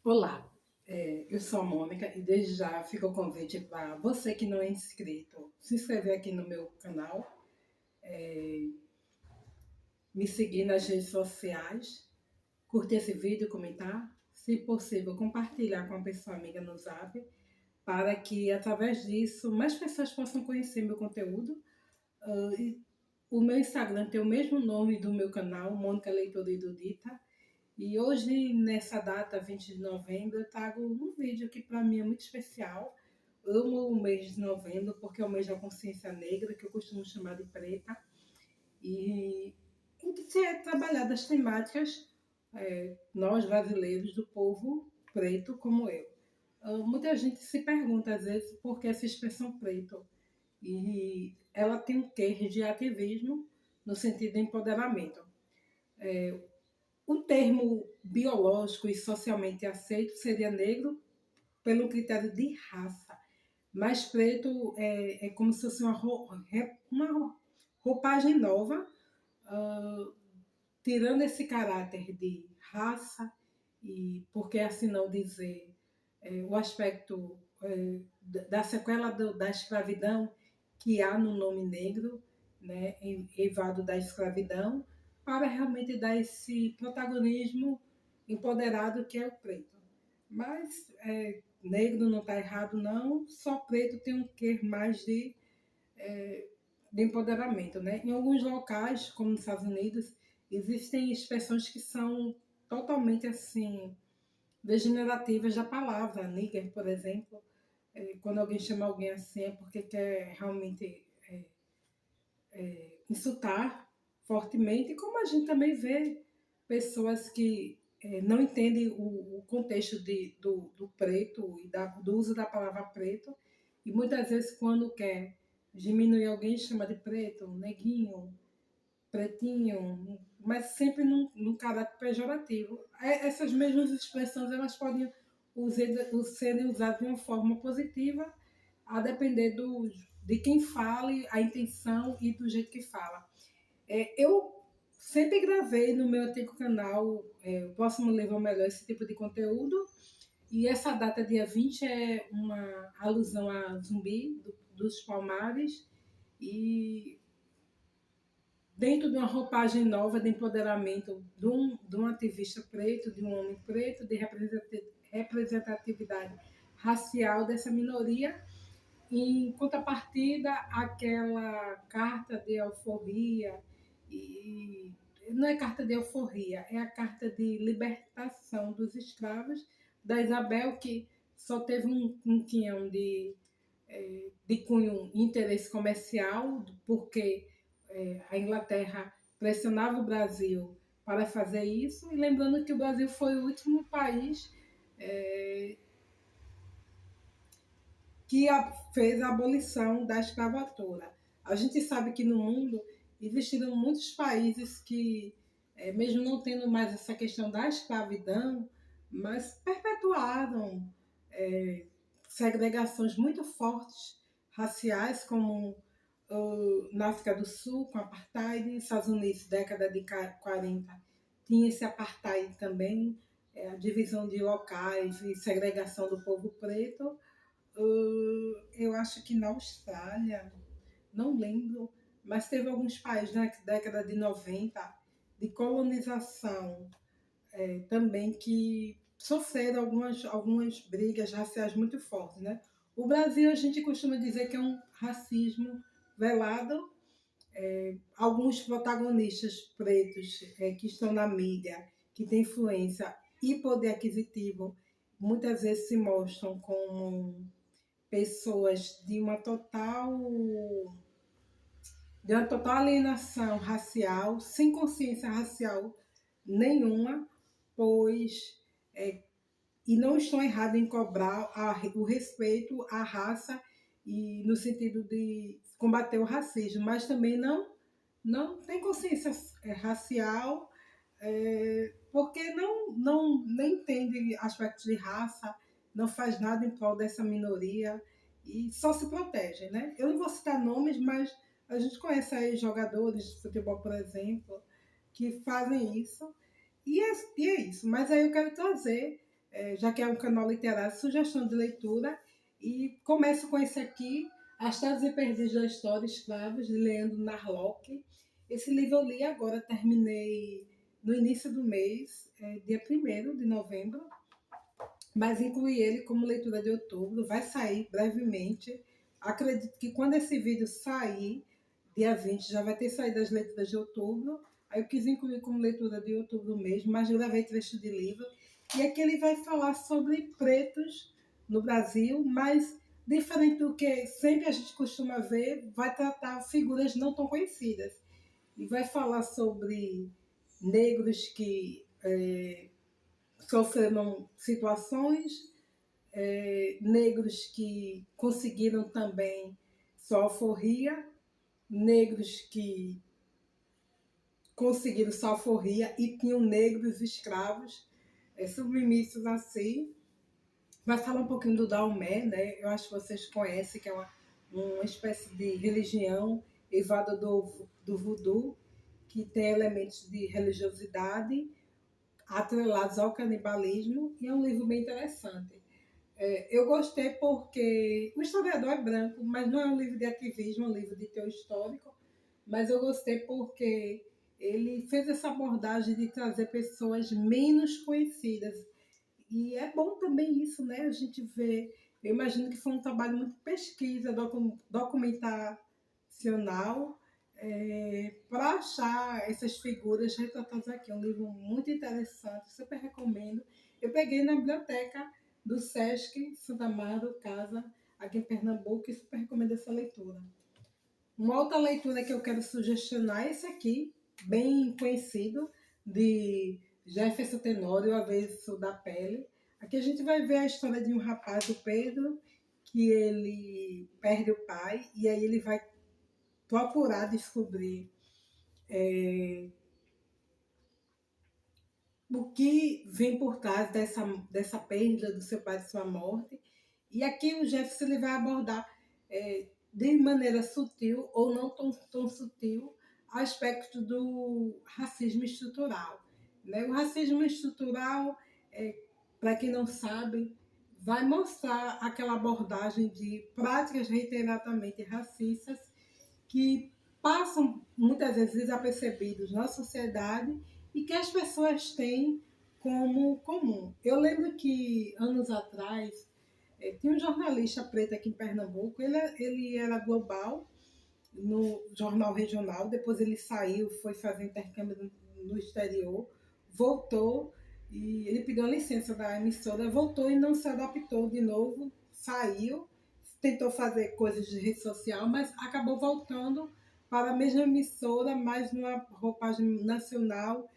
Olá, eu sou a Mônica e desde já fica o convite para você que não é inscrito se inscrever aqui no meu canal, me seguir nas redes sociais, curtir esse vídeo, comentar, se possível compartilhar com a pessoa amiga no Zap, para que através disso mais pessoas possam conhecer meu conteúdo. E o meu Instagram tem o mesmo nome do meu canal, Mônica Leitora Erudita. E hoje, nessa data, 20 de novembro, eu trago um vídeo que para mim é muito especial. Amo o mês de novembro porque é o mês da consciência negra, que eu costumo chamar de preta, e em que se é trabalhado as temáticas, nós brasileiros, do povo preto como eu. Muita gente se pergunta às vezes por que essa expressão preto, e ela tem um quê de ativismo no sentido de empoderamento. O termo biológico e socialmente aceito seria negro pelo critério de raça, mas preto é como se fosse uma roupagem nova, uh, tirando esse caráter de raça, e por que assim não dizer o aspecto da sequela da escravidão que há no nome negro, né, evado da escravidão, para realmente dar esse protagonismo empoderado que é o preto. Mas negro não está errado, não, só preto tem um quê mais de empoderamento. Né? Em alguns locais, como nos Estados Unidos, existem expressões que são totalmente assim degenerativas da palavra. Nigger, por exemplo, quando alguém chama alguém assim é porque quer realmente insultar fortemente, como a gente também vê pessoas que não entendem o contexto do preto e do uso da palavra preto, e muitas vezes quando quer diminuir alguém chama de preto, neguinho, pretinho, mas sempre num caráter pejorativo. Essas mesmas expressões elas podem serem usadas de uma forma positiva, a depender de quem fale, a intenção e do jeito que fala. Eu sempre gravei no meu antigo canal, o Próximo Livro Melhor, esse tipo de conteúdo, e essa data, dia 20, é uma alusão a Zumbi, dos Palmares, e dentro de uma roupagem nova de empoderamento de um ativista preto, de um homem preto, de representatividade racial dessa minoria, em contrapartida àquela carta de alforria, e não é carta de alforria, é a carta de libertação dos escravos da Isabel, que só teve um quinhão de cunho interesse comercial, porque a Inglaterra pressionava o Brasil para fazer isso, e lembrando que o Brasil foi o último país que fez a abolição da escravatura. A gente sabe que no mundo existiram muitos países que, mesmo não tendo mais essa questão da escravidão, mas perpetuaram segregações muito fortes raciais, como na África do Sul, com apartheid, nos Estados Unidos, década de 40, tinha esse apartheid também, a divisão de locais e segregação do povo preto. Eu acho que na Austrália, não lembro, mas teve alguns países na década de 90 de colonização também que sofreram algumas brigas raciais muito fortes. Né? O Brasil, a gente costuma dizer que é um racismo velado. Alguns protagonistas pretos que estão na mídia, que têm influência e poder aquisitivo, muitas vezes se mostram como pessoas de uma total alienação racial, sem consciência racial nenhuma, pois e não estão errados em cobrar o respeito à raça, e no sentido de combater o racismo, mas também não tem consciência racial, porque nem entende aspectos de raça, não faz nada em prol dessa minoria e só se protege. Né? Eu não vou citar nomes, mas a gente conhece aí jogadores de futebol, por exemplo, que fazem isso. E é isso. Mas aí eu quero trazer já que é um canal literário, sugestão de leitura. E começo com esse aqui, As Tardes e Perdidos da História, Escravos, de Leandro Narlock. Esse livro eu li agora, terminei no início do mês, dia 1º de novembro, mas incluí ele como leitura de outubro, vai sair brevemente. Acredito que quando esse vídeo sair, dia 20, já vai ter saído as leituras de outubro. Aí eu quis incluir como leitura de outubro mesmo, mas gravei trecho de livro. E aqui ele vai falar sobre pretos no Brasil, mas diferente do que sempre a gente costuma ver, vai tratar figuras não tão conhecidas. E vai falar sobre negros que sofreram situações, negros que conseguiram também sua alforria, negros que conseguiram sua alforria e tinham negros escravos, submissos assim. Vai falar um pouquinho do Daomé, né? Eu acho que vocês conhecem, que é uma espécie de religião evada do voodoo, que tem elementos de religiosidade atrelados ao canibalismo, e é um livro bem interessante. Eu gostei porque o historiador é branco, mas não é um livro de ativismo, é um livro de teor histórico, mas eu gostei porque ele fez essa abordagem de trazer pessoas menos conhecidas. E é bom também isso, né? A gente vê, eu imagino que foi um trabalho muito pesquisa, documentacional, para achar essas figuras retratadas aqui. É um livro muito interessante, super recomendo. Eu peguei na biblioteca do Sesc Santa Amaro, Casa, aqui em Pernambuco, e super recomendo essa leitura. Uma outra leitura que eu quero sugestionar é esse aqui, bem conhecido, de Jefferson Tenório, O Avesso da Pele. Aqui a gente vai ver a história de um rapaz, o Pedro, que ele perde o pai, e aí ele vai procurar descobrir o que vem por trás dessa perda do seu pai, de sua morte. E aqui o Jefferson ele vai abordar de maneira sutil ou não tão sutil aspectos do racismo estrutural. Né? O racismo estrutural, para quem não sabe, vai mostrar aquela abordagem de práticas reiteradamente racistas que passam muitas vezes desapercebidos na sociedade e que as pessoas têm como comum. Eu lembro que anos atrás tinha um jornalista preto aqui em Pernambuco, ele era global no jornal regional, depois ele saiu, foi fazer intercâmbio no exterior, voltou e ele pediu a licença da emissora, voltou e não se adaptou de novo, saiu, tentou fazer coisas de rede social, mas acabou voltando para a mesma emissora, mas numa roupagem nacional,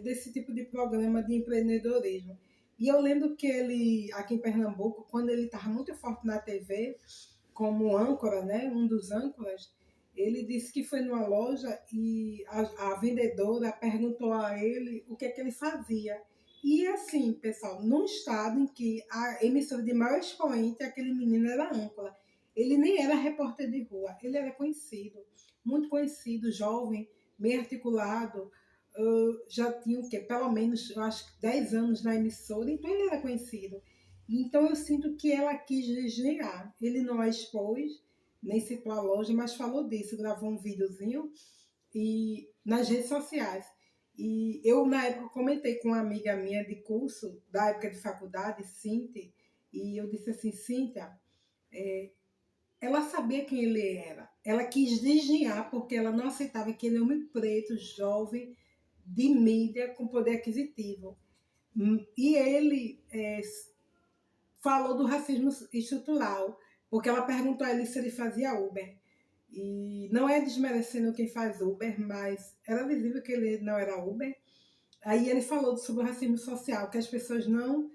desse tipo de programa de empreendedorismo. E eu lembro que ele, aqui em Pernambuco, quando ele estava muito forte na TV, como âncora, né, um dos âncoras, ele disse que foi numa loja e a vendedora perguntou a ele o que é que ele fazia. E assim, pessoal, num estado em que a emissora de maior expoente, aquele menino era âncora. Ele nem era repórter de rua, ele era conhecido, muito conhecido, jovem, bem articulado, já tinha o quê? Pelo menos, eu acho que 10 anos na emissora, então ele era conhecido. Então eu sinto que ela quis desdenhar. Ele não a expôs, nem citou a loja, mas falou disso, gravou um videozinho e nas redes sociais. E eu, na época, comentei com uma amiga minha de curso, da época de faculdade, Cíntia, e eu disse assim, Cíntia, ela sabia quem ele era. Ela quis desdenhar porque ela não aceitava que ele é um homem preto, jovem, de mídia, com poder aquisitivo. E ele falou do racismo estrutural, porque ela perguntou a ele se ele fazia Uber. E não é desmerecendo quem faz Uber, mas era visível que ele não era Uber. Aí ele falou sobre o racismo social, que as pessoas não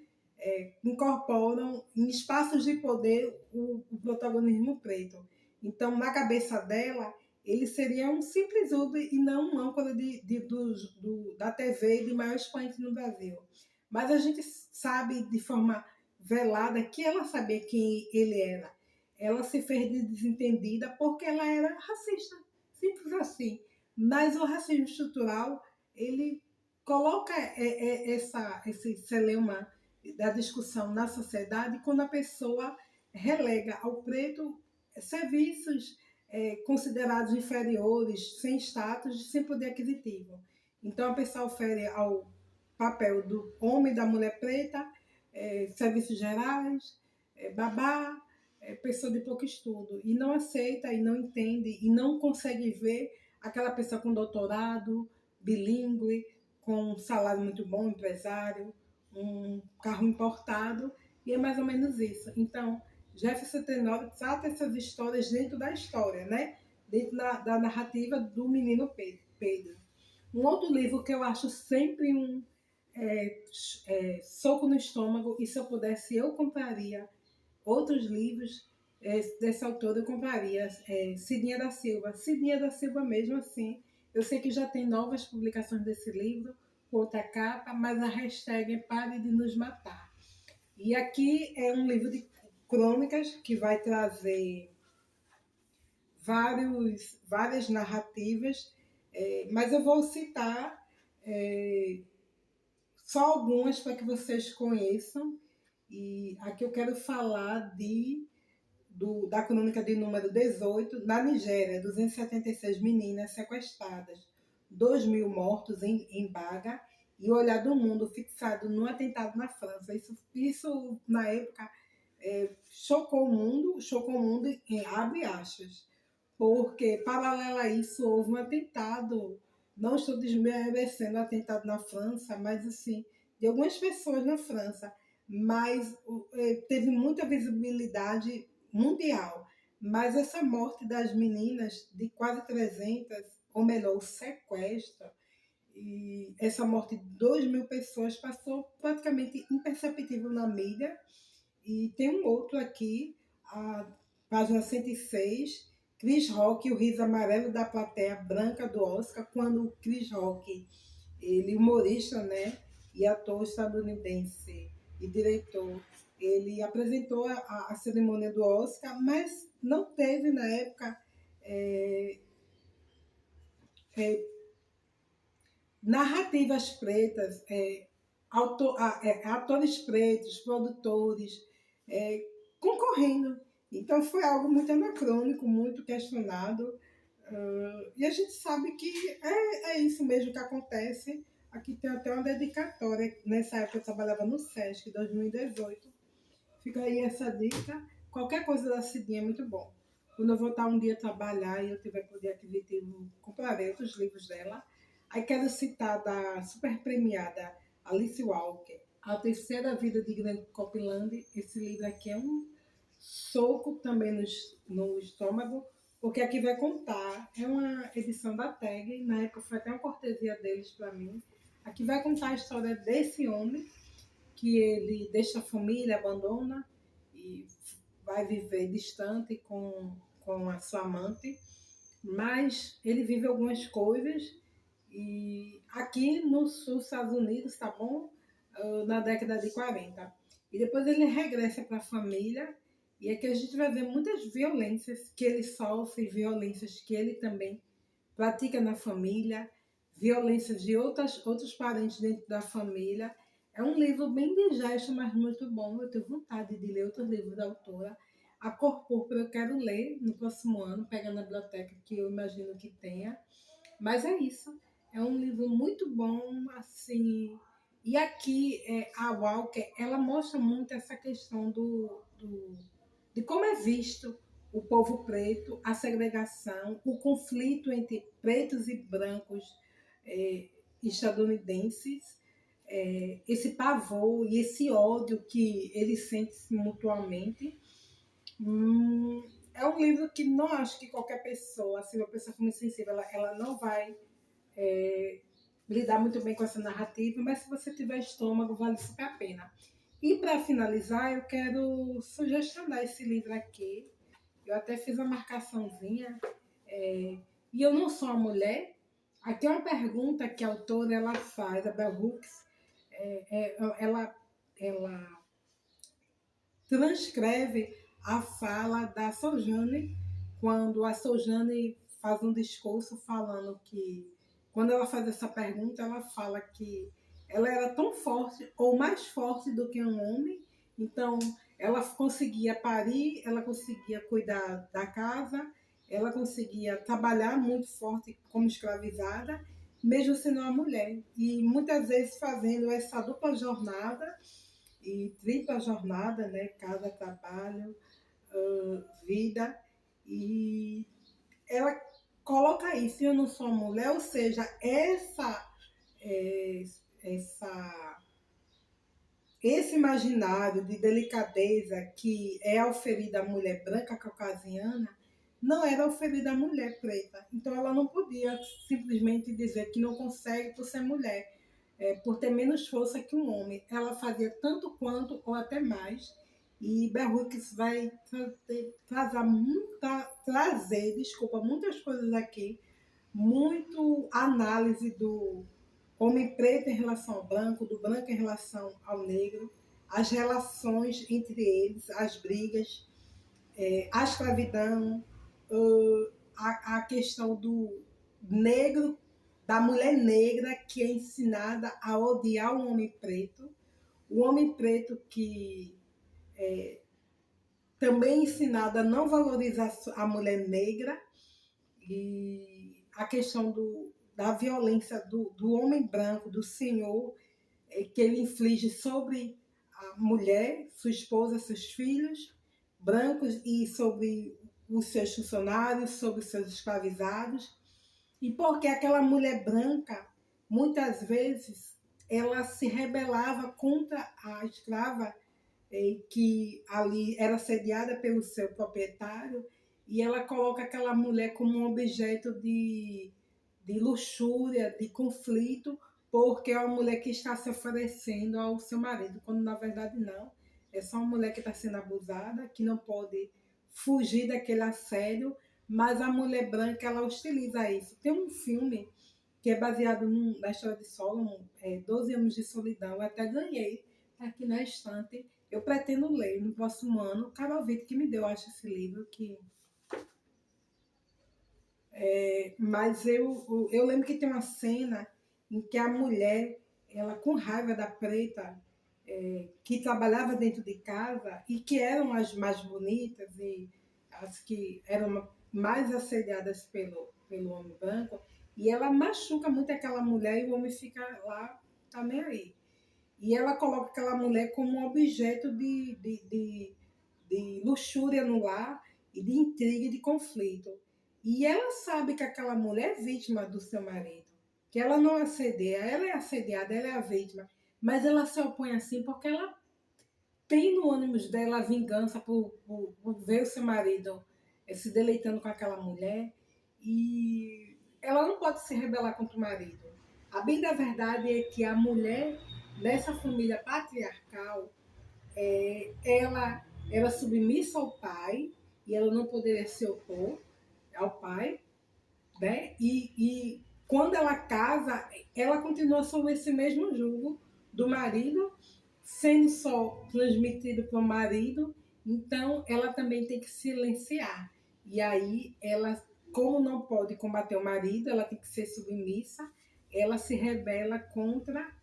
incorporam em espaços de poder o protagonismo preto. Então, na cabeça dela, ele seria um simples Uber e não um âncora da TV de maior expoente no Brasil. Mas a gente sabe de forma velada que ela sabia quem ele era. Ela se fez de desentendida porque ela era racista, simples assim. Mas o racismo estrutural, ele coloca esse celeuma da discussão na sociedade quando a pessoa relega ao preto serviços considerados inferiores, sem status, sem poder aquisitivo. Então, a pessoa ofere ao papel do homem e da mulher preta serviços gerais, babá, pessoa de pouco estudo, e não aceita, e não entende, e não consegue ver aquela pessoa com doutorado, bilíngue, com um salário muito bom, empresário, um carro importado, e é mais ou menos isso. Então, Jefferson Tenório trata essas histórias dentro da história, né? Dentro da narrativa do menino Pedro. Um outro livro que eu acho sempre um soco no estômago, e se eu pudesse eu compraria outros livros dessa autora, eu compraria Cidinha da Silva. Cidinha da Silva mesmo assim, eu sei que já tem novas publicações desse livro, com outra capa, mas a hashtag é Pare de Nos Matar. E aqui é um livro de crônicas que vai trazer várias narrativas, mas eu vou citar só algumas para que vocês conheçam. E aqui eu quero falar da crônica de número 18, na Nigéria, 276 meninas sequestradas, 2.000 mortos em Baga, e o olhar do mundo fixado no atentado na França. Isso na época, chocou o mundo em abre aspas, porque, paralelo a isso, houve um atentado, não estou desmerecendo o atentado na França, mas assim, de algumas pessoas na França, mas teve muita visibilidade mundial. Mas essa morte das meninas, de quase 300, ou melhor, o sequestro, e essa morte de 2.000 pessoas passou praticamente imperceptível na mídia. E tem um outro aqui, a página 106, Chris Rock, o riso amarelo da plateia branca do Oscar, quando o Chris Rock, ele humorista, né, e ator estadunidense e diretor, ele apresentou a cerimônia do Oscar, mas não teve na época narrativas pretas, atores pretos, produtores, concorrendo. Então foi algo muito anacrônico, muito questionado. E a gente sabe que é isso mesmo que acontece. Aqui tem até uma dedicatória. Nessa época eu trabalhava no SESC, 2018. Fica aí essa dica. Qualquer coisa da Cidinha é muito bom. Quando eu voltar um dia trabalhar e eu tiver poder aquisitivo, comprarei outros livros dela. Aí quero citar da super premiada Alice Walker, A Terceira Vida de Grande Copland. Esse livro aqui é um soco também no estômago, porque aqui vai contar, é uma edição da TAG, na época foi até uma cortesia deles para mim. Aqui vai contar a história desse homem, que ele deixa a família, abandona e vai viver distante com a sua amante, mas ele vive algumas coisas. E aqui no sul dos Estados Unidos, tá bom? Na década de 40. E depois ele regressa para a família, e aqui a gente vai ver muitas violências que ele sofre, violências que ele também pratica na família, violências de outros parentes dentro da família. É um livro bem digesto, mas muito bom. Eu tenho vontade de ler outros livros da autora. A Cor Púrpura eu quero ler no próximo ano, pegando na biblioteca que eu imagino que tenha. Mas é isso. É um livro muito bom, assim. E aqui a Walker, ela mostra muito essa questão de como é visto o povo preto, a segregação, o conflito entre pretos e brancos estadunidenses, esse pavor e esse ódio que eles sentem mutuamente. É um livro que não acho que qualquer pessoa, assim, uma pessoa muito sensível, ela não vai lidar muito bem com essa narrativa, mas se você tiver estômago, vale super a pena. E para finalizar, eu quero sugestionar esse livro aqui. Eu até fiz uma marcaçãozinha. E eu não sou uma mulher. Aqui é uma pergunta que a autora ela faz, a Bell Hooks. Ela transcreve a fala da Sojourner, quando a Sojourner faz um discurso falando que, quando ela faz essa pergunta, ela fala que ela era tão forte ou mais forte do que um homem, então ela conseguia parir, ela conseguia cuidar da casa, ela conseguia trabalhar muito forte como escravizada, mesmo sendo uma mulher. E muitas vezes fazendo essa dupla jornada e tripla jornada, né? Casa, trabalho, vida. E ela coloca isso, eu não sou mulher, ou seja, é, essa esse imaginário de delicadeza que é oferida à mulher branca caucasiana não era oferida à mulher preta. Então ela não podia simplesmente dizer que não consegue por ser mulher, por ter menos força que um homem. Ela fazia tanto quanto ou até mais. E Berrux vai trazer, desculpa, muitas coisas aqui, muito análise do homem preto em relação ao branco, do branco em relação ao negro, as relações entre eles, as brigas, a escravidão, a questão do negro, da mulher negra que é ensinada a odiar o homem preto que também é ensinado a não valorizar a mulher negra, e a questão da violência do homem branco, do senhor, que ele inflige sobre a mulher, sua esposa, seus filhos brancos e sobre os seus funcionários, sobre os seus escravizados. E porque aquela mulher branca, muitas vezes, ela se rebelava contra a escrava que ali era sediada pelo seu proprietário, e ela coloca aquela mulher como um objeto de luxúria, de conflito, porque é uma mulher que está se oferecendo ao seu marido, quando na verdade não. É só uma mulher que está sendo abusada, que não pode fugir daquele assédio, mas a mulher branca, ela utiliza isso. Tem um filme que é baseado na história de Solomon, 12 anos de solidão. Eu até ganhei, tá aqui na estante. Eu pretendo ler no próximo ano. O Carol Vitor que me deu, acho, esse livro. Mas eu lembro que tem uma cena em que a mulher, ela com raiva da preta, que trabalhava dentro de casa e que eram as mais bonitas e as que eram mais assediadas pelo homem branco, e ela machuca muito aquela mulher e o homem fica lá, tá nem aí. E ela coloca aquela mulher como um objeto de luxúria no lar e de intriga e de conflito. E ela sabe que aquela mulher é vítima do seu marido, que ela não assedia, ela é assediada, ela é a vítima, mas ela se opõe assim porque ela tem no ânimo dela a vingança por ver o seu marido se deleitando com aquela mulher, e ela não pode se rebelar contra o marido. A bem da verdade é que a mulher, nessa família patriarcal, ela era submissa ao pai e ela não poderia se opor ao pai, né? E quando ela casa, ela continua sob esse mesmo jugo do marido, sendo só transmitido para o marido, então ela também tem que silenciar. E aí ela, como não pode combater o marido, ela tem que ser submissa, ela se rebela contra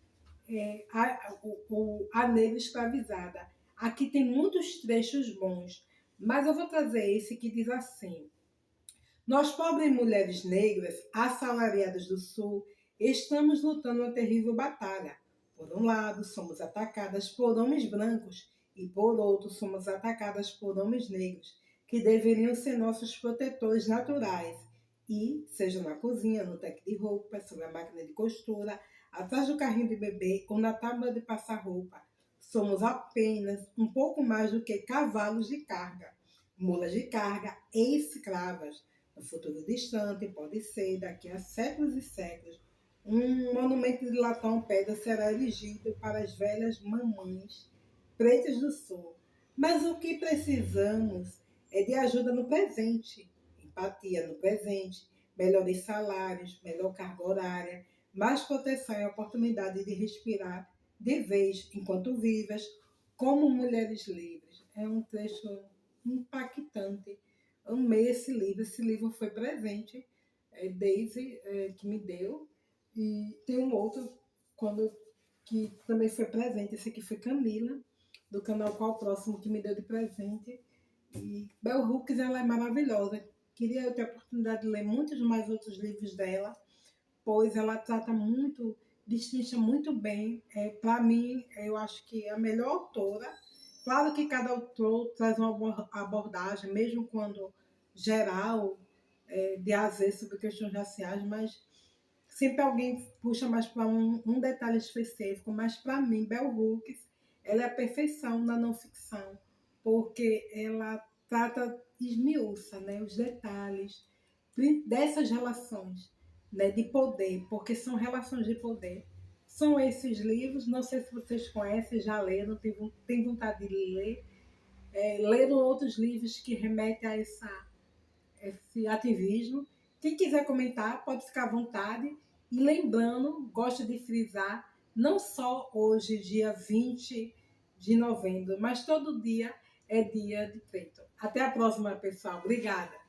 a negra escravizada. Aqui tem muitos trechos bons, mas eu vou trazer esse que diz assim: nós, pobres mulheres negras, assalariadas do Sul, estamos lutando uma terrível batalha. Por um lado, somos atacadas por homens brancos e, por outro, somos atacadas por homens negros, que deveriam ser nossos protetores naturais. E, seja na cozinha, no teco de roupa, sobre a máquina de costura, atrás do carrinho de bebê ou na tábua de passar roupa, somos apenas um pouco mais do que cavalos de carga, mulas de carga e escravas. No futuro distante, pode ser, daqui a séculos e séculos, um monumento de latão pedra será erigido para as velhas mamães pretas do sul. Mas o que precisamos é de ajuda no presente, empatia no presente, melhores salários, melhor carga horária, mais proteção e oportunidade de respirar de vez enquanto vivas, como mulheres livres. É um trecho impactante. Amei esse livro. Esse livro foi presente, Daisy, que me deu. E tem um outro quando que também foi presente. Esse aqui foi Camila, do canal Qual o Próximo, que me deu de presente. E Bell Hooks, ela é maravilhosa. Queria eu ter a oportunidade de ler muitos mais outros livros dela, pois ela trata muito, destrincha muito bem. Para mim, eu acho que é a melhor autora. Claro que cada autor traz uma abordagem, mesmo quando geral, de A a Z sobre questões raciais, mas sempre alguém puxa mais para um detalhe específico. Mas para mim, Bell Hooks, ela é a perfeição na não ficção, porque ela trata, esmiuça, né, os detalhes dessas relações, né, de poder, porque são relações de poder. São esses livros, não sei se vocês conhecem, já leram, tem vontade de ler, leram outros livros que remetem a esse ativismo. Quem quiser comentar, pode ficar à vontade. E lembrando, gosto de frisar, não só hoje, dia 20 de novembro, mas todo dia é dia de preto. Até a próxima, pessoal. Obrigada.